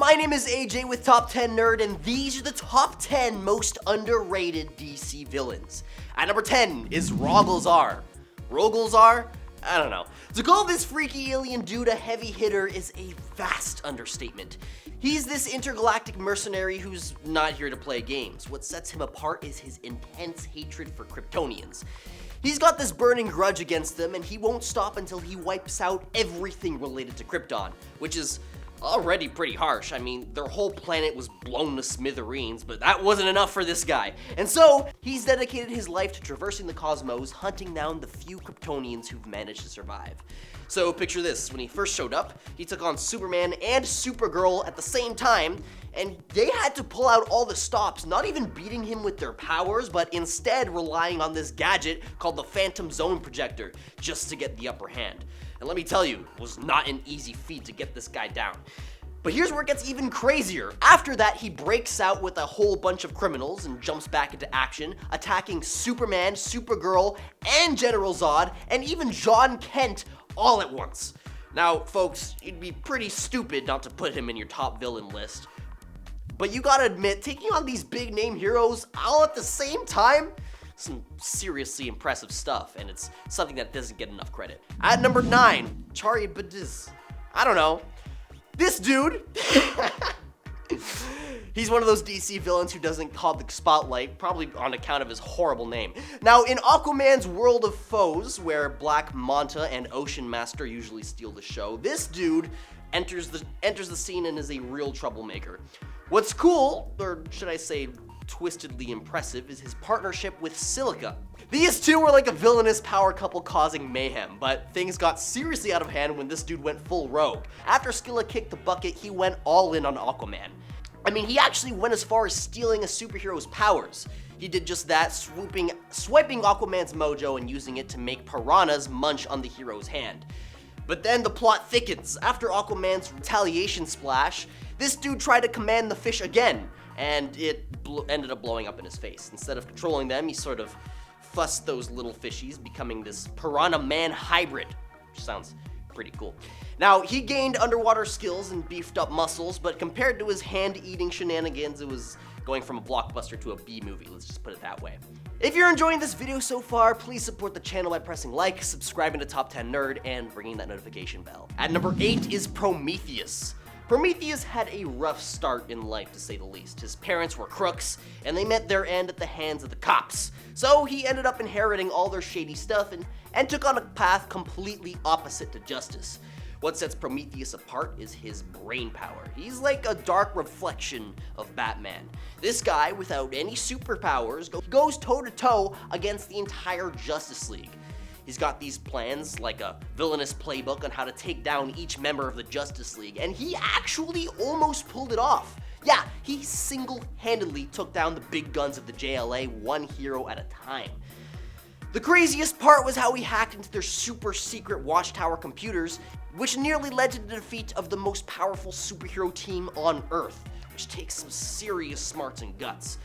My name is AJ with Top 10 Nerd, and these are the top 10 most underrated DC villains. At number 10 is Rogolzar. Rogolzar? I don't know. To call this freaky alien dude a heavy hitter is a vast understatement. He's this intergalactic mercenary who's not here to play games. What sets him apart is his intense hatred for Kryptonians. He's got this burning grudge against them, and he won't stop until he wipes out everything related to Krypton, which is already pretty harsh. I mean, their whole planet was blown to smithereens, but that wasn't enough for this guy. And so, he's dedicated his life to traversing the cosmos, hunting down the few Kryptonians who've managed to survive. So picture this, when he first showed up, he took on Superman and Supergirl at the same time, and they had to pull out all the stops, not even beating him with their powers, but instead relying on this gadget called the Phantom Zone Projector, just to get the upper hand. And let me tell you, it was not an easy feat to get this guy down. But here's where it gets even crazier. After that, he breaks out with a whole bunch of criminals and jumps back into action, attacking Superman, Supergirl, and General Zod, and even John Kent all at once. Now, folks, you'd be pretty stupid not to put him in your top villain list. But you gotta admit, taking on these big name heroes all at the same time, some seriously impressive stuff, and it's something that doesn't get enough credit. At number 9, Charybdis. I don't know. This dude, he's one of those DC villains who doesn't hog the spotlight, probably on account of his horrible name. Now, in Aquaman's world of foes, where Black Manta and Ocean Master usually steal the show, this dude enters the scene and is a real troublemaker. What's cool, or should I say twistedly impressive, is his partnership with Silica. These two were like a villainous power couple causing mayhem, but things got seriously out of hand when this dude went full rogue. After Scylla kicked the bucket, he went all in on Aquaman. I mean, he actually went as far as stealing a superhero's powers. He did just that, swiping Aquaman's mojo and using it to make piranhas munch on the hero's hand. But then the plot thickens. After Aquaman's retaliation splash, this dude tried to command the fish again, and it ended up blowing up in his face. Instead of controlling them, he sort of fussed those little fishies, becoming this piranha-man hybrid, which sounds pretty cool. Now, he gained underwater skills and beefed up muscles, but compared to his hand-eating shenanigans, it was going from a blockbuster to a B-movie, let's just put it that way. If you're enjoying this video so far, please support the channel by pressing like, subscribing to Top 10 Nerd, and ringing that notification bell. At number 8 is Prometheus. Prometheus had a rough start in life, to say the least. His parents were crooks, and they met their end at the hands of the cops. So he ended up inheriting all their shady stuff and took on a path completely opposite to justice. What sets Prometheus apart is his brain power. He's like a dark reflection of Batman. This guy, without any superpowers, goes toe-to-toe against the entire Justice League. He's got these plans, like a villainous playbook on how to take down each member of the Justice League, and he actually almost pulled it off. Yeah, he single-handedly took down the big guns of the JLA, one hero at a time. The craziest part was how he hacked into their super secret Watchtower computers, which nearly led to the defeat of the most powerful superhero team on Earth, which takes some serious smarts and guts.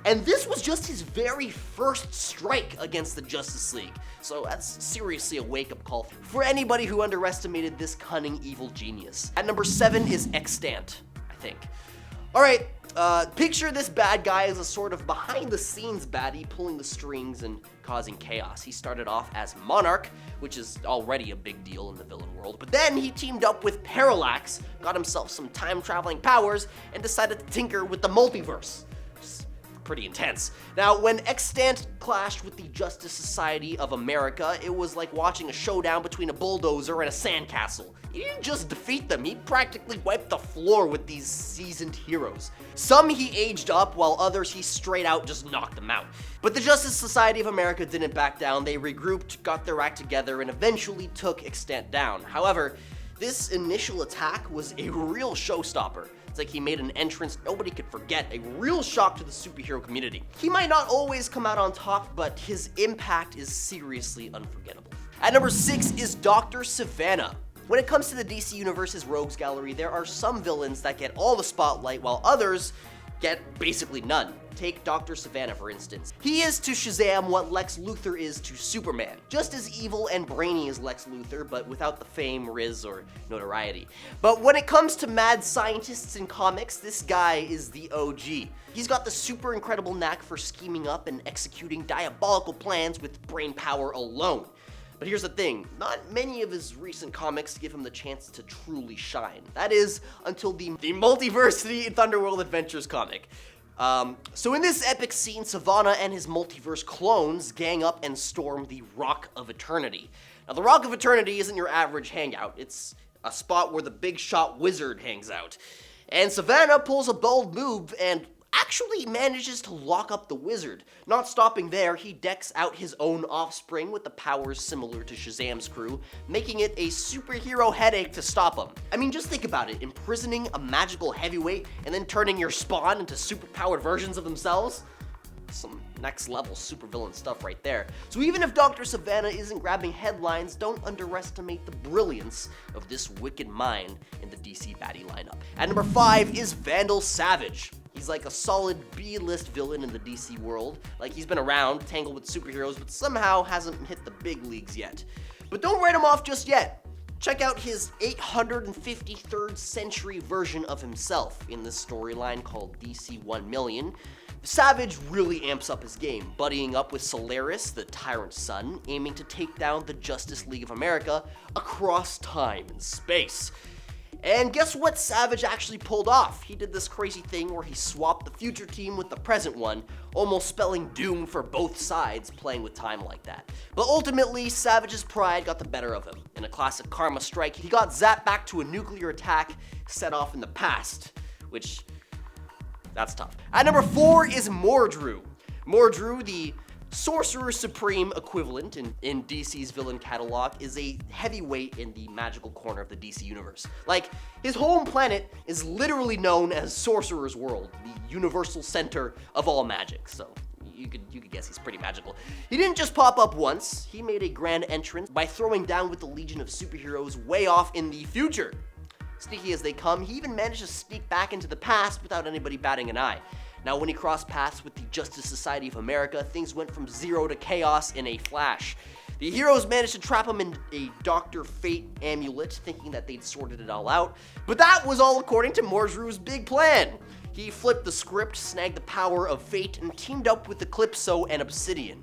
And this was just his very first strike against the Justice League, so that's seriously a wake-up call for anybody who underestimated this cunning evil genius. At number 7 is Extant, I think. Alright, picture this bad guy as a sort of behind-the-scenes baddie pulling the strings and causing chaos. He started off as Monarch, which is already a big deal in the villain world, but then he teamed up with Parallax, got himself some time-traveling powers, and decided to tinker with the multiverse. Pretty intense. Now, when Extant clashed with the Justice Society of America, it was like watching a showdown between a bulldozer and a sandcastle. He didn't just defeat them, he practically wiped the floor with these seasoned heroes. Some he aged up, while others he straight out just knocked them out. But the Justice Society of America didn't back down. They regrouped, got their act together, and eventually took Extant down. However, this initial attack was a real showstopper. It's like he made an entrance nobody could forget, a real shock to the superhero community. He might not always come out on top, but his impact is seriously unforgettable. At number 6 is Dr. Savannah. When it comes to the DC Universe's rogues gallery, there are some villains that get all the spotlight while others get basically none. Take Dr. Savannah, for instance. He is to Shazam what Lex Luthor is to Superman. Just as evil and brainy as Lex Luthor, but without the fame, riz, or notoriety. But when it comes to mad scientists in comics, this guy is the OG. He's got the super incredible knack for scheming up and executing diabolical plans with brain power alone. But here's the thing, not many of his recent comics give him the chance to truly shine. That is, until the Multiversity Thunderworld Adventures comic. So in this epic scene, Savannah and his multiverse clones gang up and storm the Rock of Eternity. Now, the Rock of Eternity isn't your average hangout. It's a spot where the big shot wizard hangs out. And Savannah pulls a bold move and actually manages to lock up the wizard. Not stopping there, he decks out his own offspring with the powers similar to Shazam's crew, making it a superhero headache to stop him. I mean, just think about it, imprisoning a magical heavyweight and then turning your spawn into superpowered versions of themselves? Some next level supervillain stuff right there. So even if Dr. Savannah isn't grabbing headlines, don't underestimate the brilliance of this wicked mind in the DC baddie lineup. At number 5 is Vandal Savage. He's like a solid B-list villain in the DC world. Like, he's been around, tangled with superheroes, but somehow hasn't hit the big leagues yet. But don't write him off just yet. Check out his 853rd century version of himself in this storyline called DC 1 Million. Savage really amps up his game, buddying up with Solaris, the Tyrant's son, aiming to take down the Justice League of America across time and space. And guess what Savage actually pulled off? He did this crazy thing where he swapped the future team with the present one, almost spelling doom for both sides playing with time like that. But ultimately, Savage's pride got the better of him. In a classic karma strike, he got zapped back to a nuclear attack set off in the past, which, that's tough. At number 4 is Morreu. Morreu, the Sorcerer Supreme equivalent in DC's villain catalog, is a heavyweight in the magical corner of the DC universe. Like, his home planet is literally known as Sorcerer's World, the universal center of all magic, so you could guess he's pretty magical. He didn't just pop up once, he made a grand entrance by throwing down with the Legion of Superheroes way off in the future. Sneaky as they come, he even managed to sneak back into the past without anybody batting an eye. Now, when he crossed paths with the Justice Society of America, things went from zero to chaos in a flash. The heroes managed to trap him in a Dr. Fate amulet, thinking that they'd sorted it all out, but that was all according to Morreu's big plan. He flipped the script, snagged the power of Fate, and teamed up with Eclipso and Obsidian.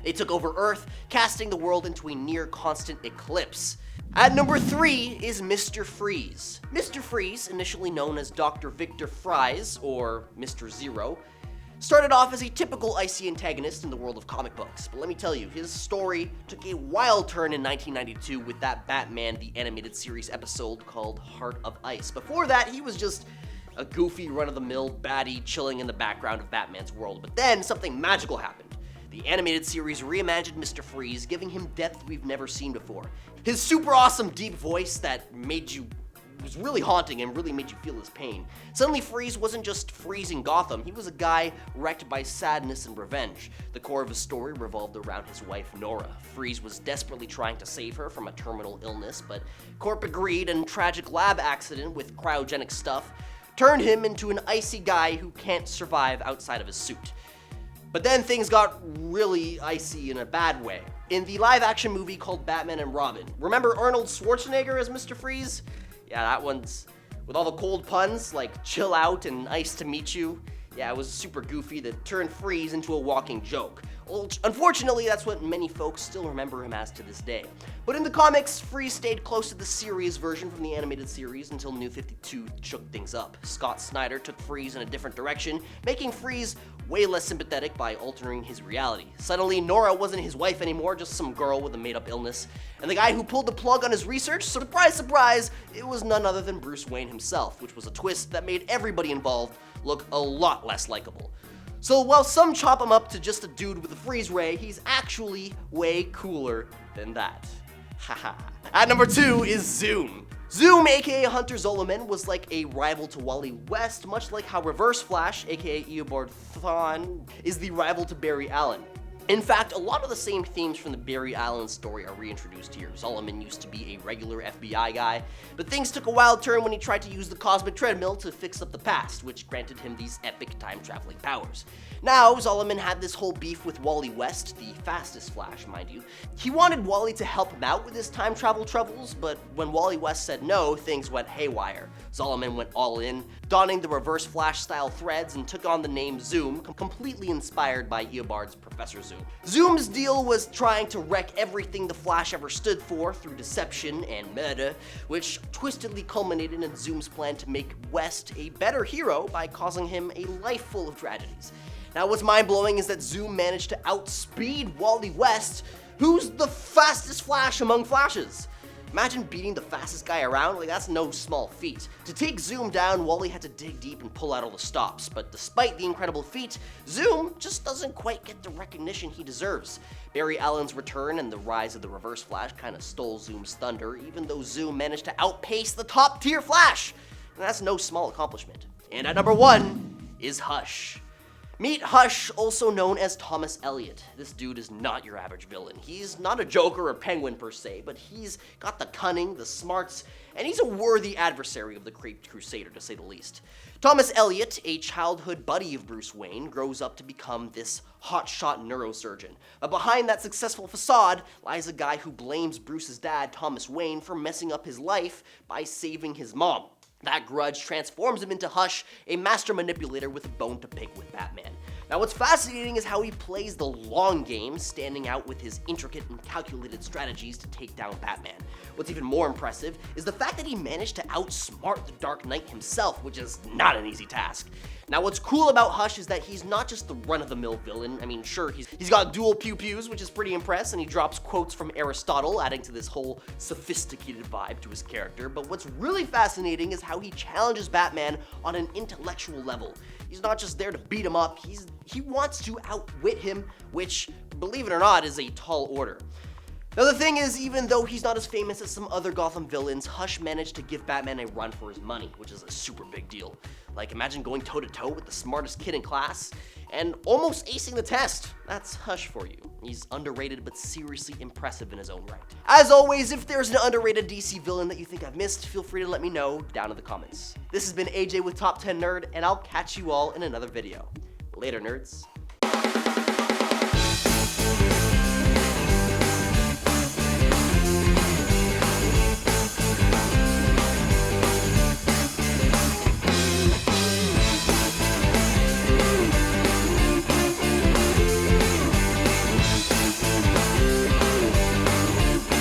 They took over Earth, casting the world into a near-constant eclipse. At number 3 is Mr. Freeze. Mr. Freeze, initially known as Dr. Victor Fries, or Mr. Zero, started off as a typical icy antagonist in the world of comic books. But let me tell you, his story took a wild turn in 1992 with that Batman the Animated Series episode called Heart of Ice. Before that, he was just a goofy, run-of-the-mill baddie chilling in the background of Batman's world. But then, something magical happened. The animated series reimagined Mr. Freeze, giving him depth we've never seen before. His super awesome deep voice that was really haunting and really made you feel his pain. Suddenly Freeze wasn't just freezing Gotham, he was a guy wrecked by sadness and revenge. The core of his story revolved around his wife Nora. Freeze was desperately trying to save her from a terminal illness, but corporate greed and tragic lab accident with cryogenic stuff turned him into an icy guy who can't survive outside of his suit. But then things got really icy in a bad way. In the live-action movie called Batman and Robin, remember Arnold Schwarzenegger as Mr. Freeze? Yeah, that one's with all the cold puns like chill out and nice to meet you. Yeah, it was super goofy that turned Freeze into a walking joke. Well, unfortunately, that's what many folks still remember him as to this day. But in the comics, Freeze stayed close to the series version from the animated series until New 52 shook things up. Scott Snyder took Freeze in a different direction, making Freeze way less sympathetic by altering his reality. Suddenly, Nora wasn't his wife anymore, just some girl with a made-up illness. And the guy who pulled the plug on his research, surprise, surprise, it was none other than Bruce Wayne himself, which was a twist that made everybody involved look a lot less likable. So while some chop him up to just a dude with a freeze ray, he's actually way cooler than that. Haha. At number 2 is Zoom. Zoom, aka Hunter Zolomon, was like a rival to Wally West, much like how Reverse Flash, aka Eobard Thawne, is the rival to Barry Allen. In fact, a lot of the same themes from the Barry Allen story are reintroduced here. Solomon used to be a regular FBI guy, but things took a wild turn when he tried to use the cosmic treadmill to fix up the past, which granted him these epic time-traveling powers. Now, Solomon had this whole beef with Wally West, the fastest Flash, mind you. He wanted Wally to help him out with his time travel troubles, but when Wally West said no, things went haywire. Solomon went all in, donning the Reverse Flash-style threads and took on the name Zoom, completely inspired by Eobard's Professor Zoom. Zoom's deal was trying to wreck everything the Flash ever stood for through deception and murder, which twistedly culminated in Zoom's plan to make West a better hero by causing him a life full of tragedies. Now, what's mind-blowing is that Zoom managed to outspeed Wally West, who's the fastest Flash among Flashes. Imagine beating the fastest guy around, like that's no small feat. To take Zoom down, Wally had to dig deep and pull out all the stops, but despite the incredible feat, Zoom just doesn't quite get the recognition he deserves. Barry Allen's return and the rise of the Reverse Flash kind of stole Zoom's thunder, even though Zoom managed to outpace the top-tier Flash, and that's no small accomplishment. And at number 1 is Hush. Meet Hush, also known as Thomas Elliot. This dude is not your average villain. He's not a Joker or Penguin per se, but he's got the cunning, the smarts, and he's a worthy adversary of the Caped Crusader, to say the least. Thomas Elliot, a childhood buddy of Bruce Wayne, grows up to become this hotshot neurosurgeon. But behind that successful facade lies a guy who blames Bruce's dad, Thomas Wayne, for messing up his life by saving his mom. That grudge transforms him into Hush, a master manipulator with a bone to pick with Batman. Now, what's fascinating is how he plays the long game, standing out with his intricate and calculated strategies to take down Batman. What's even more impressive is the fact that he managed to outsmart the Dark Knight himself, which is not an easy task. Now, what's cool about Hush is that he's not just the run-of-the-mill villain. I mean, sure, he's got dual pew-pews, which is pretty impressive, and he drops quotes from Aristotle, adding to this whole sophisticated vibe to his character. But what's really fascinating is how he challenges Batman on an intellectual level. He's not just there to beat him up, he wants to outwit him, which, believe it or not, is a tall order. Now the thing is, even though he's not as famous as some other Gotham villains, Hush managed to give Batman a run for his money, which is a super big deal. Like, imagine going toe-to-toe with the smartest kid in class and almost acing the test. That's Hush for you. He's underrated but seriously impressive in his own right. As always, if there's an underrated DC villain that you think I've missed, feel free to let me know down in the comments. This has been AJ with Top 10 Nerd, and I'll catch you all in another video. Later, nerds.